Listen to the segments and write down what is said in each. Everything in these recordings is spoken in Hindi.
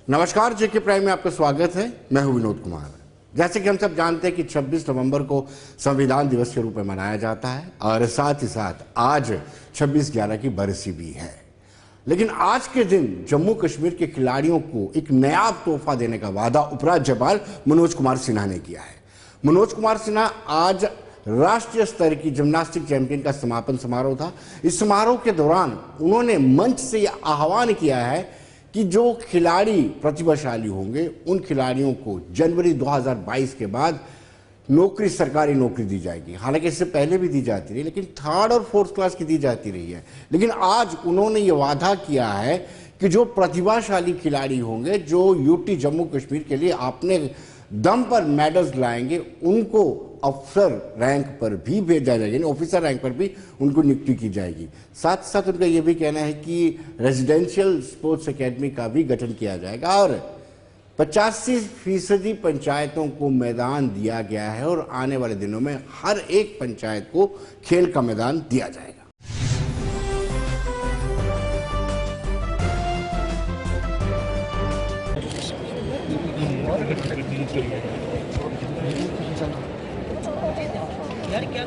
नमस्कार, जेके प्राइम में आपका स्वागत है। मैं हूं विनोद कुमार। जैसे कि हम सब जानते हैं कि 26 नवंबर को संविधान दिवस के रूप में मनाया जाता है और साथ ही साथ आज 26/11 की बरसी भी है। लेकिन आज के दिन जम्मू कश्मीर के खिलाड़ियों को एक नया तोहफा देने का वादा उपराज्यपाल मनोज कुमार सिन्हा ने किया है। मनोज कुमार सिन्हा आज राष्ट्रीय स्तर की जिम्नास्टिक चैंपियन का समापन समारोह था। इस समारोह के दौरान उन्होंने मंच से यह आह्वान किया है कि जो खिलाड़ी प्रतिभाशाली होंगे उन खिलाड़ियों को जनवरी 2022 के बाद नौकरी, सरकारी नौकरी दी जाएगी। हालांकि इससे पहले भी दी जाती रही, लेकिन थर्ड और फोर्थ क्लास की दी जाती रही है। लेकिन आज उन्होंने ये वादा किया है कि जो प्रतिभाशाली खिलाड़ी होंगे, जो यूटी जम्मू कश्मीर के लिए अपने दम पर मेडल्स लाएंगे, उनको अफसर रैंक पर भी भेजा जाएगा, यानी ऑफिसर रैंक पर भी उनको नियुक्ति की जाएगी। साथ साथ उनका यह भी कहना है कि रेजिडेंशियल स्पोर्ट्स एकेडमी का भी गठन किया जाएगा और 85% पंचायतों को मैदान दिया गया है और आने वाले दिनों में हर एक पंचायत को खेल का मैदान दिया जाएगा। यार क्या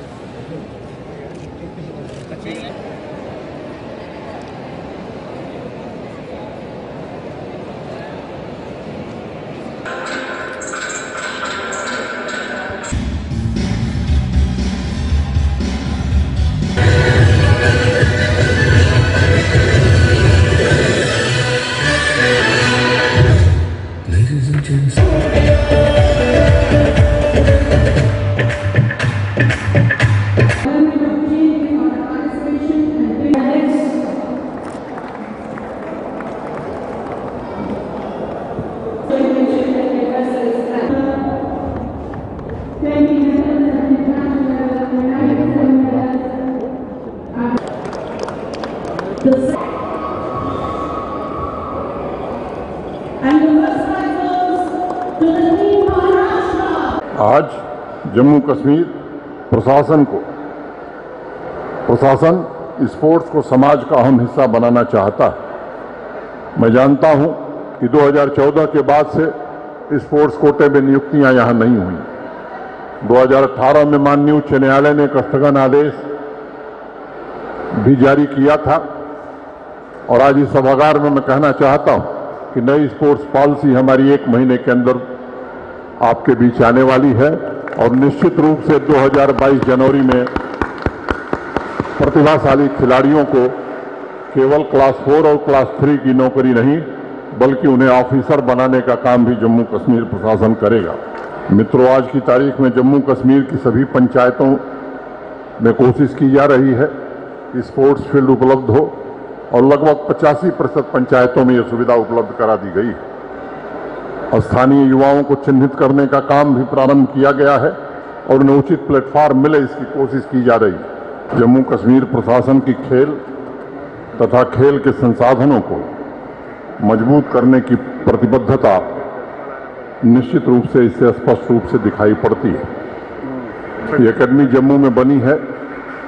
Ladies and gents. आज जम्मू कश्मीर प्रशासन स्पोर्ट्स को समाज का अहम हिस्सा बनाना चाहता है। मैं जानता हूं कि 2014 के बाद से स्पोर्ट्स कोटे में नियुक्तियां यहां नहीं हुई। 2018 में माननीय उच्च न्यायालय ने एक स्थगन आदेश भी जारी किया था और आज इस सभागार में मैं कहना चाहता हूं कि नई स्पोर्ट्स पॉलिसी हमारी 1 महीने के अंदर आपके बीच आने वाली है और निश्चित रूप से 2022 जनवरी में प्रतिभाशाली खिलाड़ियों को केवल क्लास 4 और क्लास 3 की नौकरी नहीं बल्कि उन्हें ऑफिसर बनाने का काम भी जम्मू कश्मीर प्रशासन करेगा। मित्रों, आज की तारीख में जम्मू कश्मीर की सभी पंचायतों में कोशिश की जा रही है कि स्पोर्ट्स फील्ड उपलब्ध हो और लगभग 85% पंचायतों में यह सुविधा उपलब्ध करा दी गई है। स्थानीय युवाओं को चिन्हित करने का काम भी प्रारंभ किया गया है और उन्हें उचित प्लेटफॉर्म मिले, इसकी कोशिश की जा रही है। जम्मू कश्मीर प्रशासन की खेल तथा खेल के संसाधनों को मजबूत करने की प्रतिबद्धता निश्चित रूप से इससे स्पष्ट रूप से दिखाई पड़ती है। ये एकेडमी जम्मू में बनी है।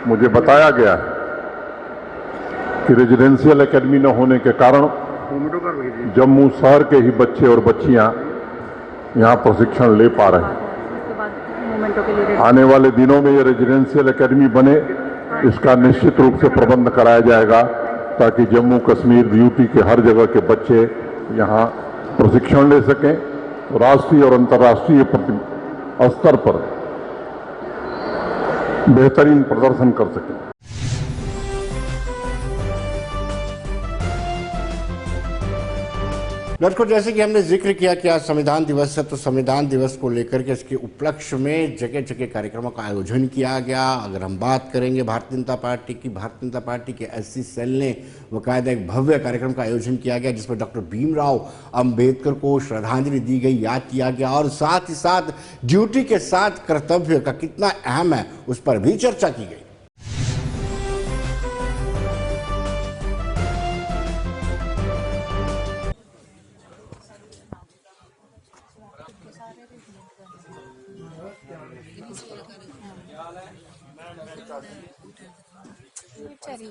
मुझे बताया गया है कि रेजिडेंशियल एकेडमी न होने के कारण जम्मू शहर के ही बच्चे और बच्चियां यहां प्रशिक्षण ले पा रहे हैं। आने वाले दिनों में ये रेजिडेंशियल एकेडमी बने, इसका निश्चित रूप से प्रबंध कराया जाएगा ताकि जम्मू कश्मीर यूटी के हर जगह के बच्चे यहां प्रशिक्षण ले सकें, राष्ट्रीय और अंतर्राष्ट्रीय स्तर पर बेहतरीन प्रदर्शन कर सकें। दर्शकों, जैसे कि हमने जिक्र किया कि आज संविधान दिवस है, तो संविधान दिवस को लेकर के इसके उपलक्ष्य में जगह जगह कार्यक्रमों का आयोजन किया गया। अगर हम बात करेंगे भारतीय जनता पार्टी के एससी सेल ने बाकायदा एक भव्य कार्यक्रम का आयोजन किया गया जिसमें डॉक्टर भीमराव अंबेडकर को श्रद्धांजलि दी गई, याद किया गया और साथ ही साथ ड्यूटी के साथ कर्तव्य का कितना अहम है उस पर भी चर्चा की गई। बेचारी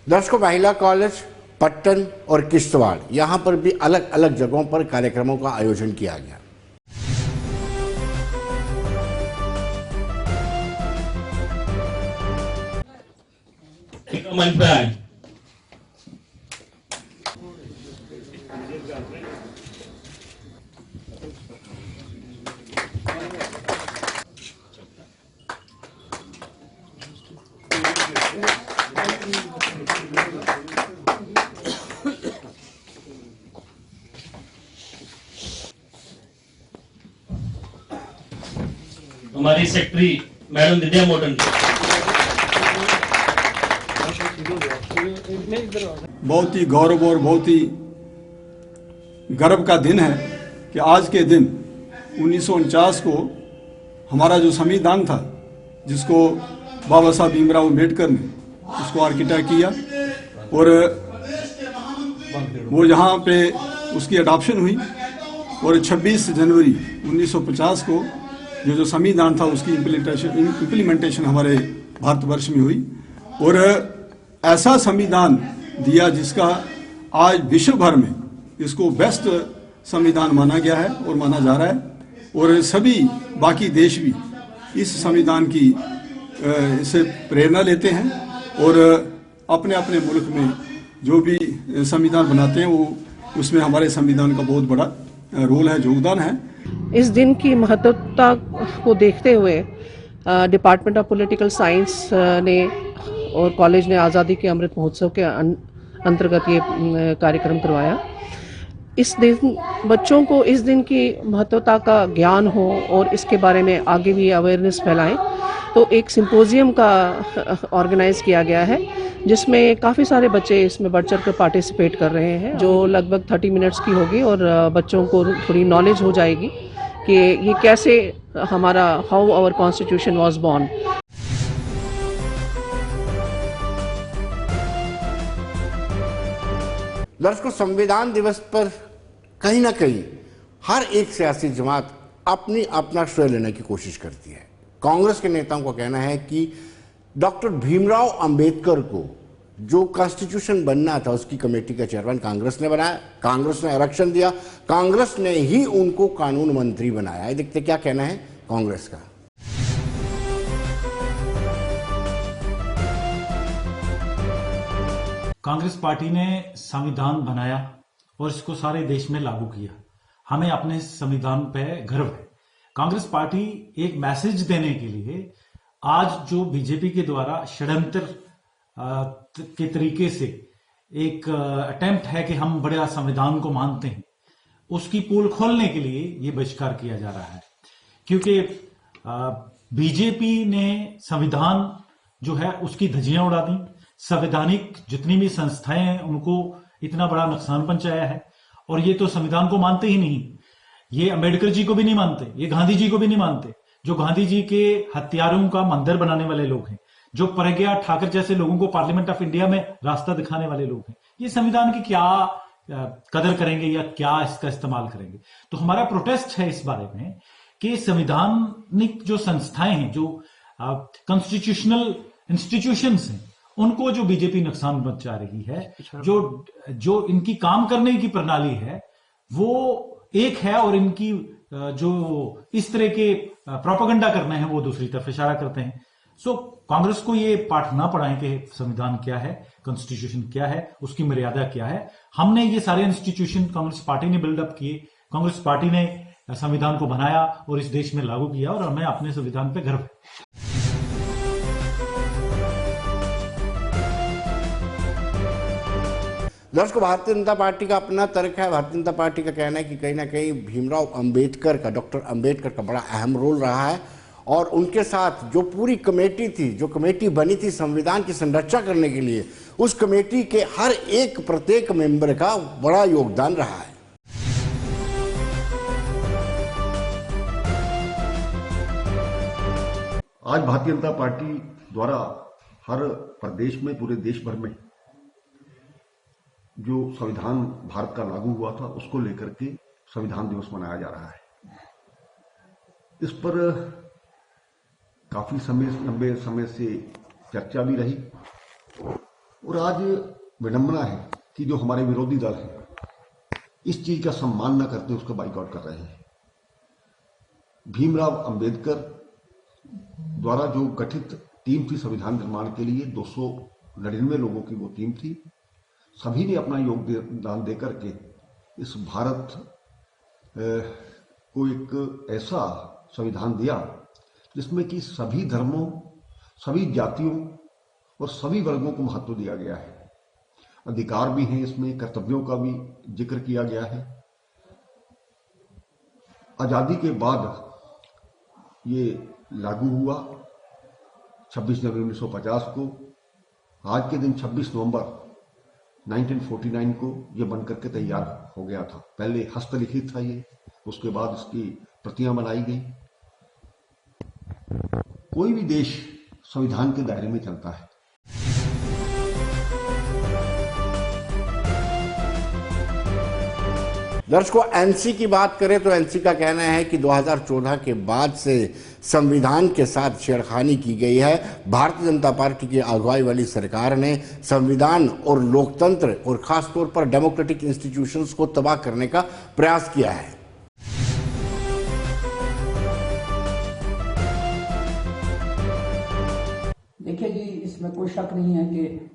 दर्शकों, महिला कॉलेज पट्टन और किश्तवाड़, यहां पर भी अलग अलग जगहों पर कार्यक्रमों का आयोजन किया गया। मंच पे आए। हमारी सेक्रेटरी मैडम दिव्या मोटन। बहुत ही गौरव और बहुत ही गर्व का दिन है कि आज के दिन 1949 को हमारा जो संविधान था, जिसको बाबा साहब भीमराव अम्बेडकर ने उसको आर्किटेक्ट किया और वो यहाँ पे उसकी अडॉप्शन हुई और 26 जनवरी 1950 को जो संविधान था उसकी इम्प्लीमेंटेशन हमारे भारतवर्ष में हुई और ऐसा संविधान दिया जिसका आज विश्व भर में इसको बेस्ट संविधान माना गया है और माना जा रहा है और सभी बाकी देश भी इस संविधान की इससे प्रेरणा लेते हैं और अपने अपने मुल्क में जो भी संविधान बनाते हैं वो उसमें हमारे संविधान का बहुत बड़ा रोल है, योगदान है। इस दिन की महत्वता को देखते हुए डिपार्टमेंट ऑफ पॉलिटिकल साइंस ने और कॉलेज ने आज़ादी के अमृत महोत्सव के अंतर्गत ये कार्यक्रम करवाया। इस दिन बच्चों को इस दिन की महत्वता का ज्ञान हो और इसके बारे में आगे भी अवेयरनेस फैलाएं, तो एक सिंपोजियम का ऑर्गेनाइज किया गया है जिसमें काफ़ी सारे बच्चे इसमें बढ़ चढ़ कर पार्टिसिपेट कर रहे हैं, जो लगभग 30 मिनट्स की होगी और बच्चों को थोड़ी नॉलेज हो जाएगी कि ये कैसे हमारा how our constitution was born. दर्शकों, संविधान दिवस पर कहीं ना कहीं हर एक सियासी जमात अपनी अपना श्रेय लेने की कोशिश करती है। कांग्रेस के नेताओं का कहना है कि डॉक्टर भीमराव अंबेडकर को जो कॉन्स्टिट्यूशन बनना था उसकी कमेटी का चेयरमैन कांग्रेस ने बनाया, कांग्रेस ने आरक्षण दिया, कांग्रेस ने ही उनको कानून मंत्री बनाया। देखते क्या कहना है कांग्रेस का। कांग्रेस पार्टी ने संविधान बनाया और इसको सारे देश में लागू किया। हमें अपने संविधान पे गर्व है। कांग्रेस पार्टी एक मैसेज देने के लिए आज जो बीजेपी के द्वारा षड्यंत्र के तरीके से एक अटेम्प्ट है कि हम बड़ा संविधान को मानते हैं, उसकी पोल खोलने के लिए ये बहिष्कार किया जा रहा है। क्योंकि बीजेपी ने संविधान जो है उसकी धज्जियां उड़ा दी। संवैधानिक जितनी भी संस्थाएं हैं उनको इतना बड़ा नुकसान पहुंचाया है और ये तो संविधान को मानते ही नहीं। ये अंबेडकर जी को भी नहीं मानते, ये गांधी जी को भी नहीं मानते, जो गांधी जी के हत्यारों का मंदिर बनाने वाले लोग हैं, जो प्रज्ञा ठाकुर जैसे लोगों को पार्लियामेंट ऑफ इंडिया में रास्ता दिखाने वाले लोग हैं। ये संविधान की क्या कदर करेंगे या क्या इसका इस्तेमाल करेंगे? तो हमारा प्रोटेस्ट है इस बारे में कि संवैधानिक जो संस्थाएं हैं, जो कॉन्स्टिट्यूशनल इंस्टीट्यूशंस हैं, उनको जो बीजेपी नुकसान पहुंचा रही है, जो इनकी काम करने की प्रणाली है वो एक है और इनकी जो इस तरह के प्रोपेगेंडा करना है वो दूसरी तरफ इशारा करते हैं। सो कांग्रेस को ये पाठ ना पढ़ाएं कि संविधान क्या है, कॉन्स्टिट्यूशन क्या है, उसकी मर्यादा क्या है। हमने ये सारे इंस्टीट्यूशन कांग्रेस पार्टी ने बिल्डअप किए, कांग्रेस पार्टी ने संविधान को बनाया और इस देश में लागू किया और हमें अपने संविधान पे गर्व है। दर्शकों, भारतीय जनता पार्टी का अपना तर्क है। भारतीय जनता पार्टी का कहना है कि कहीं ना कहीं भीमराव अंबेडकर का, डॉक्टर अंबेडकर का बड़ा अहम रोल रहा है और उनके साथ जो पूरी कमेटी थी, जो कमेटी बनी थी संविधान की संरचना करने के लिए, उस कमेटी के हर एक प्रत्येक मेंबर का बड़ा योगदान रहा है। आज भारतीय जनता पार्टी द्वारा हर प्रदेश में, पूरे देश भर में जो संविधान भारत का लागू हुआ था उसको लेकर के संविधान दिवस मनाया जा रहा है। इस पर काफी लंबे समय से चर्चा भी रही और आज विडंबना है कि जो हमारे विरोधी दल हैं इस चीज का सम्मान न करते उसका बाइकआउट कर रहे हैं। भीमराव अंबेडकर द्वारा जो गठित टीम थी संविधान निर्माण के लिए, 299 लोगों की वो टीम थी, सभी ने अपना योगदान देकर के इस भारत को एक ऐसा संविधान दिया जिसमें कि सभी धर्मों, सभी जातियों और सभी वर्गों को महत्व दिया गया है। अधिकार भी हैं इसमें, कर्तव्यों का भी जिक्र किया गया है। आजादी के बाद ये लागू हुआ 26 जनवरी 1950 को। आज के दिन 26 नवंबर 1949 को ये बनकर के तैयार हो गया था। पहले हस्तलिखित था ये, उसके बाद इसकी प्रतियां बनाई गई। कोई भी देश संविधान के दायरे में चलता है। दर्शकों, एनसी की बात करें तो एनसी का कहना है कि 2014 के बाद से संविधान के साथ छेड़खानी की गई है। भारतीय जनता पार्टी की अगुवाई वाली सरकार ने संविधान और लोकतंत्र और खासतौर पर डेमोक्रेटिक इंस्टीट्यूशंस को तबाह करने का प्रयास किया है। देखिए जी, इसमें कोई शक नहीं है कि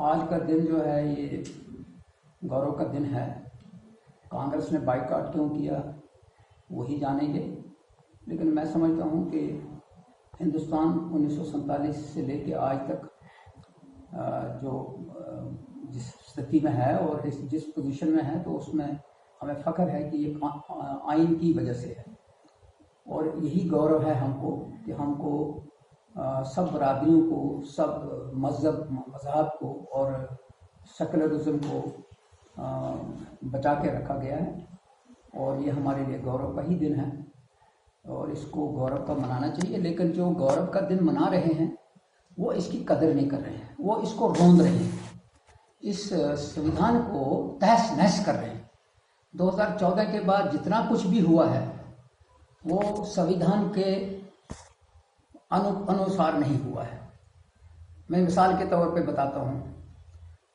आज का दिन जो है ये गौरव का दिन है। कांग्रेस ने बाइकआउट क्यों किया वही जानेंगे, लेकिन मैं समझता हूँ कि हिंदुस्तान 1947 से लेके आज तक जो जिस स्थिति में है और जिस पोजीशन में है, तो उसमें हमें फख्र है कि ये आइन की वजह से है। और यही गौरव है हमको कि हमको सब बरादरियों को, सब मज़हब को और सेकुलरिज्म को बचा के रखा गया है। और ये हमारे लिए गौरव का ही दिन है और इसको गौरव का मनाना चाहिए। लेकिन जो गौरव का दिन मना रहे हैं वो इसकी कदर नहीं कर रहे हैं, वो इसको रोंद रहे हैं, इस संविधान को तहस नहस कर रहे हैं। 2014 के बाद जितना कुछ भी हुआ है वो संविधान के अनुसार नहीं हुआ है। मैं मिसाल के तौर पे बताता हूँ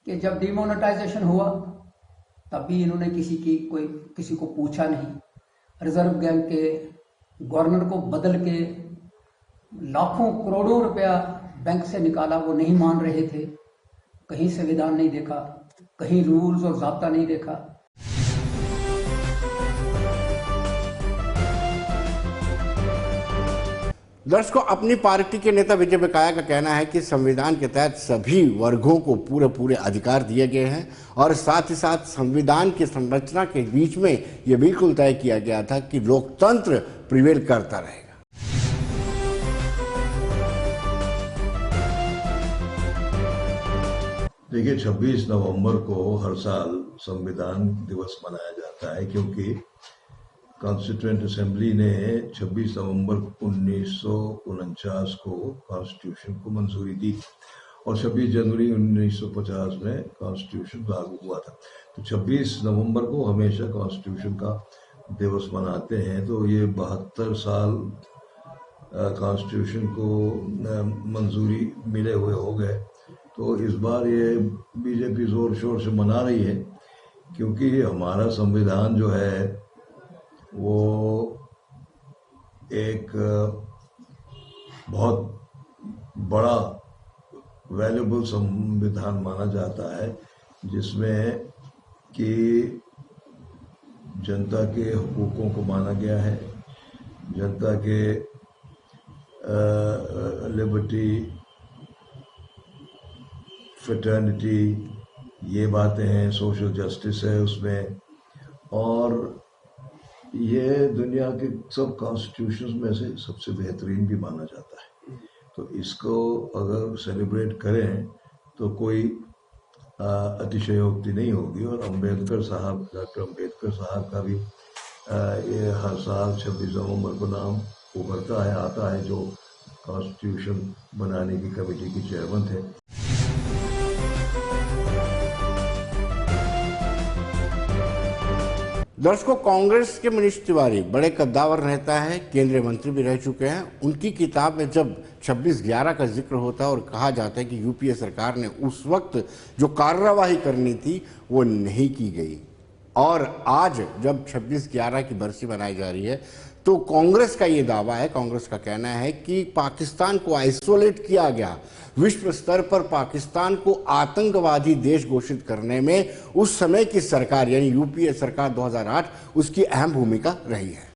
कि जब डिमोनेटाइजेशन हुआ तब भी इन्होंने किसी को पूछा नहीं। रिजर्व बैंक के गवर्नर को बदल के लाखों करोड़ों रुपया बैंक से निकाला, वो नहीं मान रहे थे। कहीं संविधान नहीं देखा, कहीं रूल्स और ज़ाब्ता नहीं देखा। दर्शकों, अपनी पार्टी के नेता विजय बकाया का कहना है कि संविधान के तहत सभी वर्गों को पूरे अधिकार दिए गए हैं और साथ ही साथ संविधान की संरचना के बीच में यह बिल्कुल तय किया गया था कि लोकतंत्र प्रिवेल करता रहेगा। देखिए, 26 नवंबर को हर साल संविधान दिवस मनाया जाता है क्योंकि कॉन्स्टिट्यूएंट असेंबली ने 26 नवंबर 1949 को कॉन्स्टिट्यूशन को मंजूरी दी और 26 जनवरी 1950 में कॉन्स्टिट्यूशन लागू हुआ था। तो 26 नवंबर को हमेशा कॉन्स्टिट्यूशन का दिवस मनाते हैं। तो ये 72 साल कॉन्स्टिट्यूशन को मंजूरी मिले हुए हो गए। तो इस बार ये बीजेपी जोर शोर से मना रही है क्योंकि हमारा संविधान जो है वो एक बहुत बड़ा वैल्यूबल संविधान माना जाता है जिसमें कि जनता के हुकूकों को माना गया है, जनता के लिबर्टी, फ्रेटर्निटी, ये बातें हैं, सोशल जस्टिस है उसमें, और ये दुनिया के सब कॉन्स्टिट्यूशंस में से सबसे बेहतरीन भी माना जाता है। तो इसको अगर सेलिब्रेट करें तो कोई अतिशयोक्ति नहीं होगी। और अम्बेडकर साहब, डॉक्टर अम्बेडकर साहब का भी ये हर साल 26 नवंबर को नाम उभरता है, आता है, जो कॉन्स्टिट्यूशन बनाने की कमेटी की चेयरमैन थे। दर्शकों, कांग्रेस के मनीष तिवारी बड़े कद्दावर रहता है, केंद्रीय मंत्री भी रह चुके हैं। उनकी किताब में जब 26/11 का जिक्र होता है और कहा जाता है कि यूपीए सरकार ने उस वक्त जो कार्रवाई करनी थी वो नहीं की गई, और आज जब 26/11 की बरसी मनाई जा रही है तो कांग्रेस का ये दावा है, कांग्रेस का कहना है कि पाकिस्तान को आइसोलेट किया गया। विश्व स्तर पर पाकिस्तान को आतंकवादी देश घोषित करने में उस समय की सरकार यानी यूपीए सरकार 2008 उसकी अहम भूमिका रही है।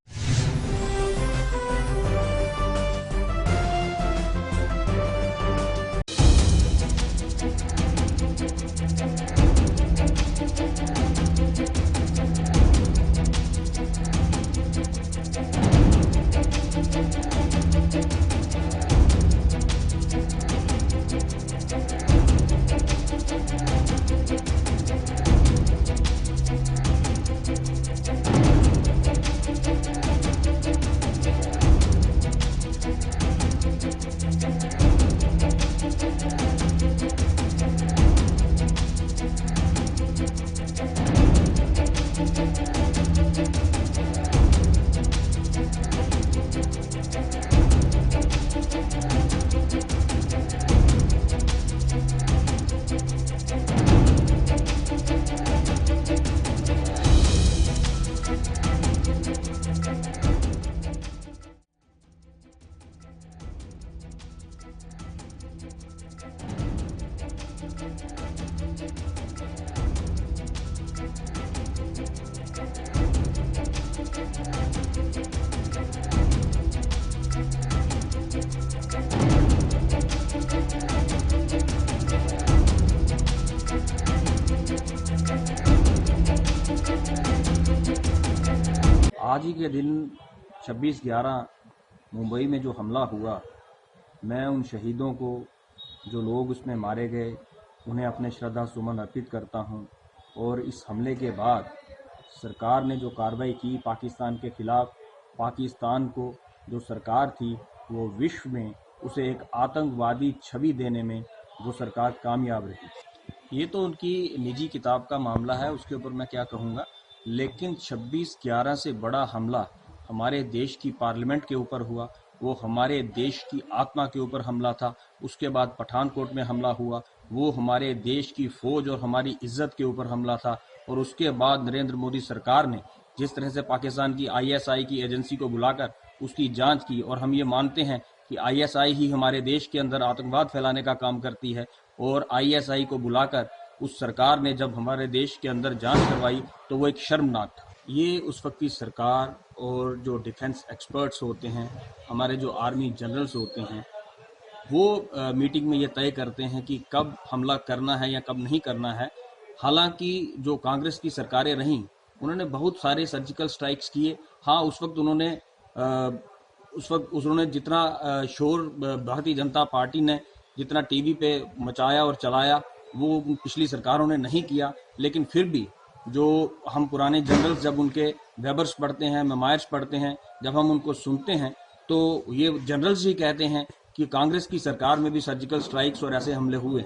आज ही के दिन 26/11 मुंबई में जो हमला हुआ, मैं उन शहीदों को, जो लोग उसमें मारे गए, उन्हें अपने श्रद्धा सुमन अर्पित करता हूं। और इस हमले के बाद सरकार ने जो कार्रवाई की पाकिस्तान के खिलाफ, पाकिस्तान को जो सरकार थी वो विश्व में उसे एक आतंकवादी छवि देने में वो सरकार कामयाब रही। ये तो उनकी निजी किताब का मामला है, उसके ऊपर मैं क्या कहूँगा। लेकिन 26/11 से बड़ा हमला हमारे देश की पार्लियामेंट के ऊपर हुआ, वो हमारे देश की आत्मा के ऊपर हमला था। उसके बाद पठानकोट में हमला हुआ, वो हमारे देश की फौज और हमारी इज्जत के ऊपर हमला था। और उसके बाद नरेंद्र मोदी सरकार ने जिस तरह से पाकिस्तान की ISI की एजेंसी को बुलाकर उसकी जांच की, और हम ये मानते हैं कि ISI ही हमारे देश के अंदर आतंकवाद फैलाने का काम करती है, और ISI को बुलाकर उस सरकार ने जब हमारे देश के अंदर जांच करवाई तो वो एक शर्मनाक था। ये उस वक्त की सरकार और जो डिफेंस एक्सपर्ट्स होते हैं, हमारे जो आर्मी जनरल्स होते हैं, वो मीटिंग में ये तय करते हैं कि कब हमला करना है या कब नहीं करना है। हालांकि जो कांग्रेस की सरकारें रहीं, उन्होंने बहुत सारे सर्जिकल स्ट्राइक्स किए। हाँ, उस वक्त उन्होंने जितना शोर भारतीय जनता पार्टी ने जितना टीवी पे मचाया और चलाया, वो पिछली सरकारों ने नहीं किया। लेकिन फिर भी जो हम पुराने जनरल्स जब उनके वेबर्स पढ़ते हैं, मेमायर्स पढ़ते हैं, जब हम उनको सुनते हैं, तो ये जनरल्स ही कहते हैं कि कांग्रेस की सरकार में भी सर्जिकल स्ट्राइक्स और ऐसे हमले हुए।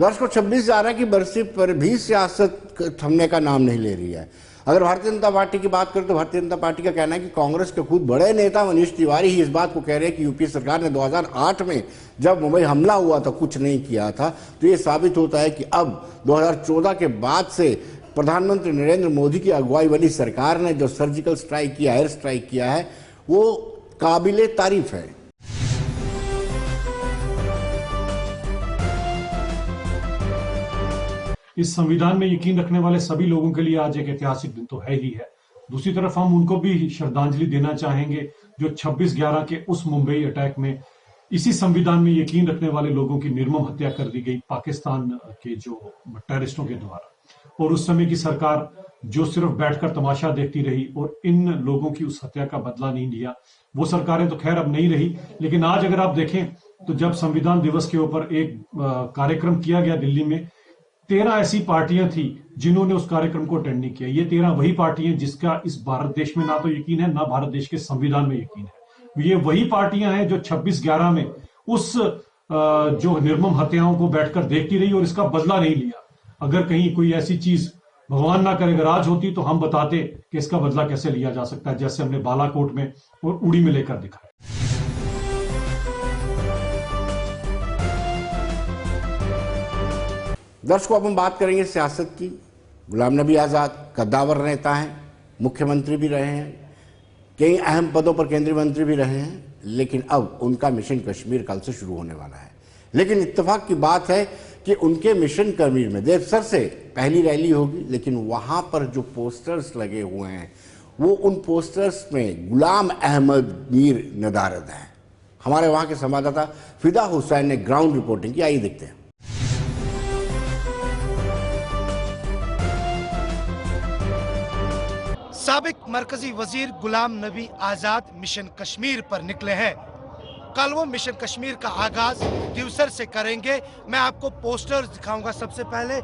दर्शकों, 26/11 की बरसी पर भी सियासत थमने का नाम नहीं ले रही है। अगर भारतीय जनता पार्टी की बात करें तो भारतीय जनता पार्टी का कहना है कि कांग्रेस के खुद बड़े नेता मनीष तिवारी ही इस बात को कह रहे हैं कि यूपीए सरकार ने 2008 में जब मुंबई हमला हुआ था कुछ नहीं किया था। तो ये साबित होता है कि अब 2014 के बाद से प्रधानमंत्री नरेंद्र मोदी की अगुवाई वाली सरकार ने जो सर्जिकल स्ट्राइक किया, एयर स्ट्राइक किया है, वो काबिले तारीफ है। इस संविधान में यकीन रखने वाले सभी लोगों के लिए आज एक ऐतिहासिक दिन तो है ही है। दूसरी तरफ हम उनको भी श्रद्धांजलि देना चाहेंगे जो 26/11 के उस मुंबई अटैक में इसी संविधान में यकीन रखने वाले लोगों की निर्मम हत्या कर दी गई पाकिस्तान के जो टेररिस्टों के द्वारा, और उस समय की सरकार जो सिर्फ बैठकर तमाशा देखती रही और इन लोगों की उस हत्या का बदला नहीं लिया, वो सरकारें तो खैर अब नहीं रही। लेकिन आज अगर आप देखें तो जब संविधान दिवस के ऊपर एक कार्यक्रम किया गया दिल्ली में, 13 ऐसी पार्टियां थी जिन्होंने उस कार्यक्रम को अटेंड नहीं किया। ये 13 वही पार्टियां जिसका इस भारत देश में ना तो यकीन है, ना भारत देश के संविधान में यकीन है। ये वही पार्टियां हैं जो 26/11 में उस जो निर्मम हत्याओं को बैठकर देखती रही और इसका बदला नहीं लिया। अगर कहीं कोई ऐसी चीज भगवान ना करे अगर आज होती तो हम बताते कि इसका बदला कैसे लिया जा सकता है, जैसे हमने बालाकोट में और उड़ी में लेकर दिखाया। दर्शकों, अब हम बात करेंगे सियासत की। गुलाम नबी आज़ाद कद्दावर नेता हैं, मुख्यमंत्री भी रहे हैं, कई अहम पदों पर केंद्रीय मंत्री भी रहे हैं, लेकिन अब उनका मिशन कश्मीर कल से शुरू होने वाला है। लेकिन इत्तेफाक की बात है कि उनके मिशन कश्मीर में देवसर से पहली रैली होगी, लेकिन वहां पर जो पोस्टर्स लगे हुए हैं वो उन पोस्टर्स में गुलाम अहमद मीर नदारद हैं। हमारे वहां के संवाददाता फिदा हुसैन ने ग्राउंड रिपोर्टिंग की, आइए देखते हैं। साबिक मरकजी वजीर गुलाम नबी आजाद मिशन कश्मीर पर निकले हैं। कल वो मिशन कश्मीर का आगाज दिवसर से करेंगे। मैं आपको पोस्टर दिखाऊंगा। सबसे पहले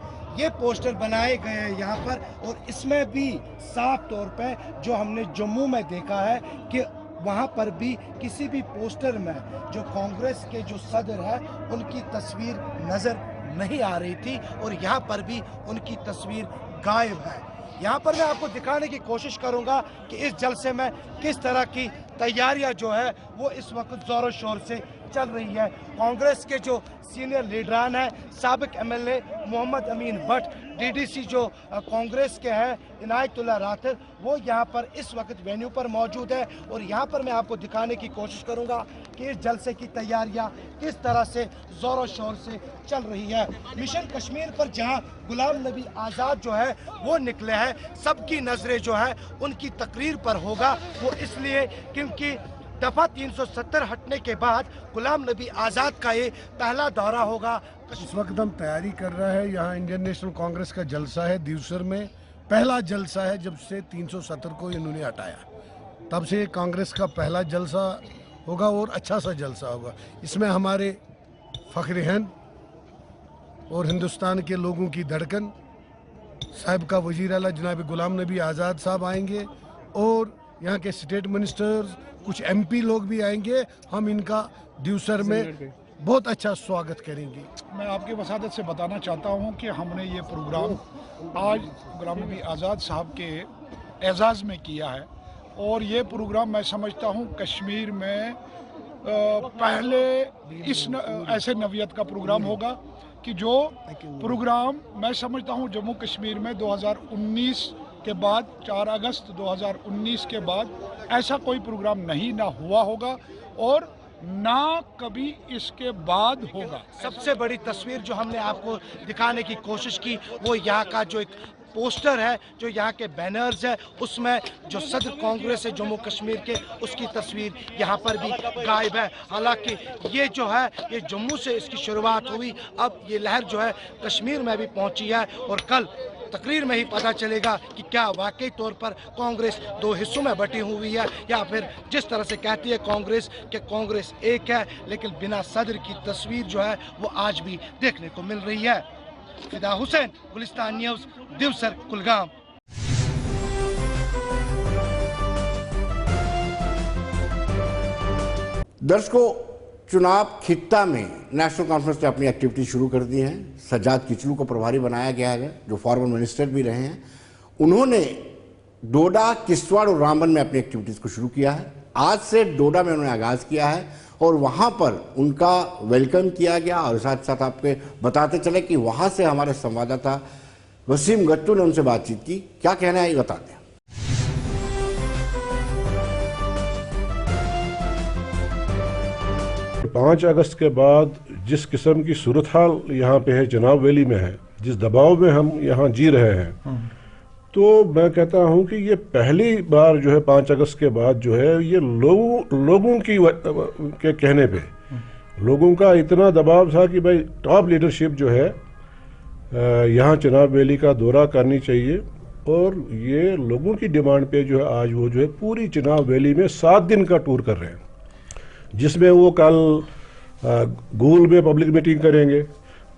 ये पोस्टर बनाए गए हैं यहाँ पर, और इसमें भी साफ तौर पे जो हमने जम्मू में देखा है कि वहाँ पर भी किसी भी पोस्टर में जो कांग्रेस के जो सदर है उनकी तस्वीर नजर नहीं आ रही थी, और यहाँ पर भी उनकी तस्वीर गायब है। यहाँ पर मैं आपको दिखाने की कोशिश करूंगा कि इस जलसे में किस तरह की तैयारियां जो है वो इस वक्त जोरों शोर से चल रही है। कांग्रेस के जो सीनियर लीडरान हैं, साबिक एमएलए मोहम्मद अमीन भट्ट, डीडीसी जो कांग्रेस के हैं इनायतुल्लाह राथिर, वो यहाँ पर इस वक्त वेन्यू पर मौजूद है। और यहाँ पर मैं आपको दिखाने की कोशिश करूँगा कि इस जलसे की तैयारियाँ किस तरह से ज़ोरों शोर से चल रही है। मिशन कश्मीर पर जहाँ गुलाम नबी आज़ाद जो है वो निकले हैं, सबकी नज़रें जो है उनकी तकरीर पर होगा। वो इसलिए क्योंकि दफा 370 हटने के बाद गुलाम नबी आज़ाद का ये पहला दौरा होगा। इस वक्त हम तैयारी कर रहे हैं। यहाँ इंडियन नेशनल कांग्रेस का जलसा है दिवसर में, पहला जलसा है जब से 370 को इन्होंने हटाया, तब से कांग्रेस का पहला जलसा होगा और अच्छा सा जलसा होगा। इसमें हमारे फख्र हिंद और हिंदुस्तान के लोगों की धड़कन साहब का वजीर आला जनाब गुलाम नबी आज़ाद साहब आएंगे, और यहाँ के स्टेट मिनिस्टर्स, कुछ एमपी लोग भी आएंगे। हम इनका दिवसर में बहुत अच्छा स्वागत करेंगे। मैं आपके वसादत से बताना चाहता हूँ कि हमने ये प्रोग्राम आज गुलाम नबी आज़ाद साहब के एजाज़ में किया है, और ये प्रोग्राम मैं समझता हूँ कश्मीर में पहले ऐसे नवियत का प्रोग्राम होगा कि जो प्रोग्राम मैं समझता हूँ जम्मू कश्मीर में 2019 के बाद 4 अगस्त 2019 के बाद ऐसा कोई प्रोग्राम नहीं ना हुआ होगा और ना कभी इसके बाद होगा। सबसे बड़ी तस्वीर जो हमने आपको दिखाने की कोशिश की वो यहाँ का जो एक पोस्टर है, जो यहाँ के बैनर्स है, उसमें जो सदर कांग्रेस है जम्मू कश्मीर के उसकी तस्वीर यहाँ पर भी गायब है। हालांकि ये जो है ये जम्मू से इसकी शुरुआत हुई, अब ये लहर जो है कश्मीर में भी पहुँची है, और कल तकरीर में ही पता चलेगा कि क्या वाकई तौर पर कांग्रेस 2 हिस्सों में बटी हुई है, या फिर जिस तरह से कहती है कांग्रेस कि कांग्रेस एक है, लेकिन बिना सदर की तस्वीर जो है वो आज भी देखने को मिल रही है। फिदा हुसैन, गुलिस्तान न्यूज़, दिवसर, कुलगाम। दर्शकों, चुनाव खित्ता में नेशनल कॉन्फ्रेंस ने अपनी एक्टिविटी शुरू कर दी है। सज्जाद किचलू को प्रभारी बनाया गया है, जो फॉर्मर मिनिस्टर भी रहे हैं। उन्होंने डोडा, किश्तवाड़ और रामबन में अपनी एक्टिविटीज़ को शुरू किया है। आज से डोडा में उन्होंने आगाज़ किया है और वहाँ पर उनका वेलकम किया गया। और साथ साथ आपके बताते चले कि वहाँ से हमारे संवाददाता वसीम गट्टू ने उनसे बातचीत की। क्या कहना है ये बताते हैं। 5 अगस्त के बाद जिस किस्म की सूरत हाल यहाँ पे है, चुनाव वैली में है, जिस दबाव में हम यहाँ जी रहे हैं, तो मैं कहता हूँ कि ये पहली बार जो है 5 अगस्त के बाद जो है ये लोगों के कहने पे लोगों का इतना दबाव था कि भाई टॉप लीडरशिप जो है यहाँ चिनाब वैली का दौरा करनी चाहिए, और ये लोगों की डिमांड पे जो है आज वो जो है पूरी चिनाब वैली में 7 दिन का टूर कर रहे हैं, जिसमें वो कल गूल में पब्लिक मीटिंग करेंगे,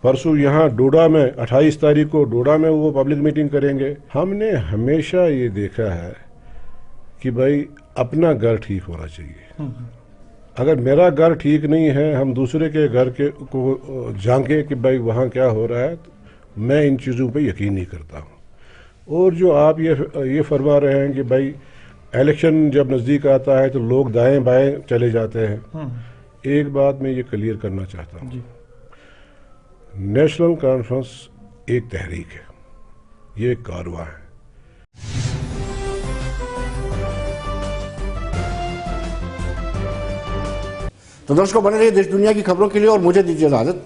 परसों यहाँ डोडा में 28 तारीख को डोडा में वो पब्लिक मीटिंग करेंगे। हमने हमेशा ये देखा है कि भाई अपना घर ठीक होना चाहिए। अगर मेरा घर ठीक नहीं है, हम दूसरे के घर के को झांके कि भाई वहाँ क्या हो रहा है, तो मैं इन चीज़ों पे यकीन नहीं करता हूँ। और जो आप ये फरमा रहे हैं कि भाई इलेक्शन जब नज़दीक आता है तो लोग दाएं बाएं चले जाते हैं, एक बात मैं ये क्लियर करना चाहता हूँ, नेशनल कॉन्फ्रेंस एक तहरीक है, ये एक कारवां है। तो दर्शकों, बने रहिए देश दुनिया की खबरों के लिए और मुझे दीजिए इजाजत।